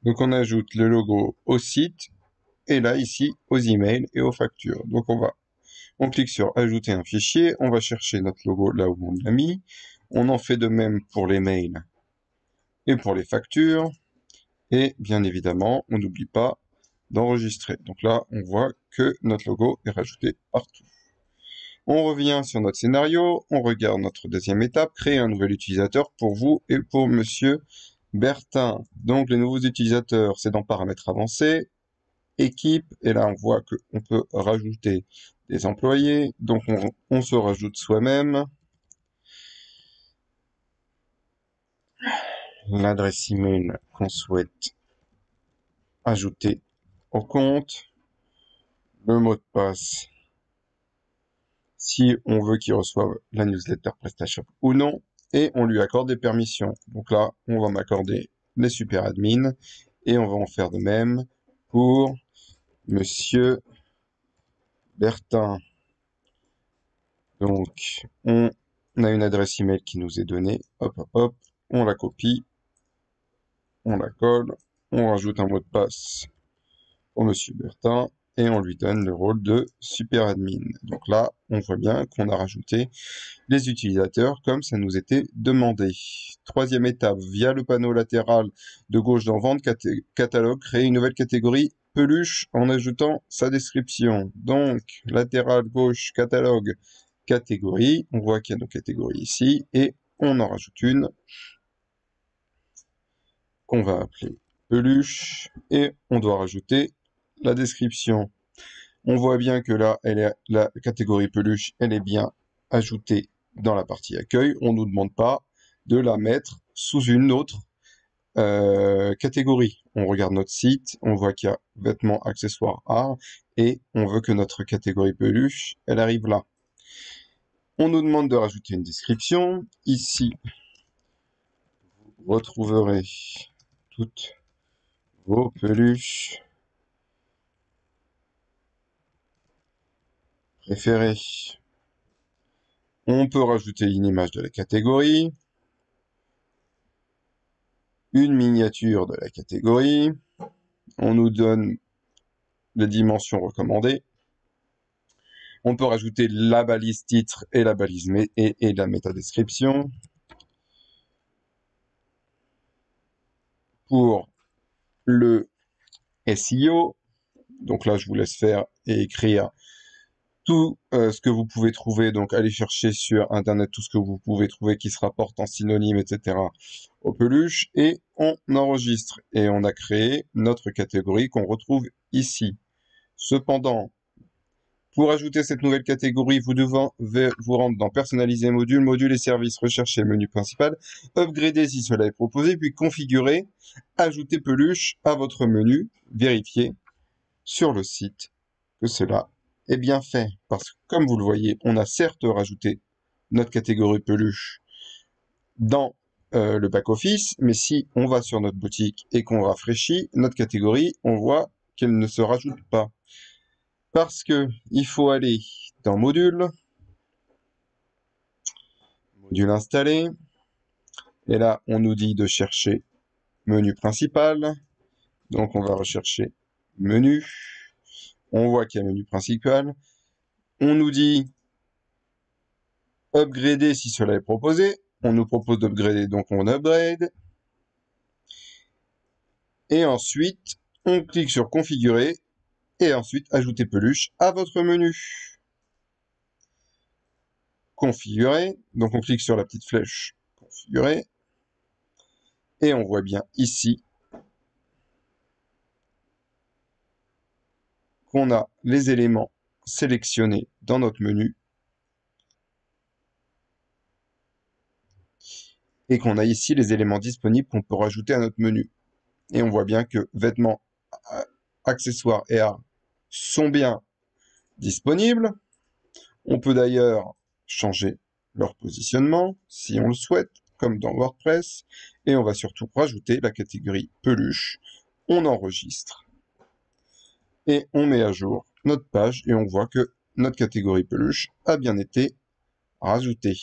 Donc on ajoute le logo au site et là ici aux emails et aux factures. Donc on clique sur ajouter un fichier, on va chercher notre logo là où on l'a mis. On en fait de même pour les mails et pour les factures. Et bien évidemment, on n'oublie pas d'enregistrer. Donc là, on voit que notre logo est rajouté partout. On revient sur notre scénario, on regarde notre deuxième étape, créer un nouvel utilisateur pour vous et pour monsieur Bertin. Donc les nouveaux utilisateurs, c'est dans paramètres avancés, équipe, et là on voit qu'on peut rajouter des employés, donc on se rajoute soi-même, l'adresse email qu'on souhaite ajouter au compte, le mot de passe si on veut qu'il reçoive la newsletter PrestaShop ou non, et on lui accorde des permissions. Donc là, on va m'accorder les super admins, et on va en faire de même pour monsieur Bertin. Donc, on a une adresse email qui nous est donnée, hop, hop, hop, on la copie, on la colle, on rajoute un mot de passe au monsieur Bertin, et on lui donne le rôle de super admin. Donc là, on voit bien qu'on a rajouté les utilisateurs comme ça nous était demandé. Troisième étape, via le panneau latéral de gauche dans Vente catalogue, créer une nouvelle catégorie peluche en ajoutant sa description. Donc, latéral gauche catalogue, catégorie, on voit qu'il y a nos catégories ici, et on en rajoute une qu'on va appeler peluche, et on doit rajouter la description. On voit bien que là, la catégorie peluche, elle est bien ajoutée dans la partie accueil. On ne nous demande pas de la mettre sous une autre catégorie. On regarde notre site, on voit qu'il y a vêtements, accessoires, art, et on veut que notre catégorie peluche, elle arrive là. On nous demande de rajouter une description. Ici, vous retrouverez toutes vos peluches préférées. On peut rajouter une image de la catégorie, une miniature de la catégorie. On nous donne les dimensions recommandées. On peut rajouter la balise titre et la balise et la métadescription. Pour le SEO, donc là je vous laisse faire et écrire tout ce que vous pouvez trouver, donc allez chercher sur internet tout ce que vous pouvez trouver qui se rapporte en synonyme, etc. aux peluches, et on enregistre. Et on a créé notre catégorie qu'on retrouve ici. Cependant, pour ajouter cette nouvelle catégorie, vous devez vous rendre dans personnaliser module, module et services, rechercher menu principal, upgrader si cela est proposé, puis configurer, ajouter peluche à votre menu, vérifier sur le site que cela est bien fait. Parce que comme vous le voyez, on a certes rajouté notre catégorie peluche dans le back-office, mais si on va sur notre boutique et qu'on rafraîchit notre catégorie, on voit qu'elle ne se rajoute pas. Parce que il faut aller dans module, module installé, et là on nous dit de chercher menu principal, donc on va rechercher menu, on voit qu'il y a menu principal, on nous dit upgrader si cela est proposé, on nous propose d'upgrader donc on upgrade, et ensuite on clique sur configurer, et ensuite ajouter peluche à votre menu. Configurer, donc on clique sur la petite flèche configurer, et on voit bien ici qu'on a les éléments sélectionnés dans notre menu et qu'on a ici les éléments disponibles qu'on peut rajouter à notre menu. Et on voit bien que vêtements, accessoires et art sont bien disponibles. On peut d'ailleurs changer leur positionnement si on le souhaite, comme dans WordPress. Et on va surtout rajouter la catégorie peluche. On enregistre et on met à jour notre page et on voit que notre catégorie peluche a bien été rajoutée.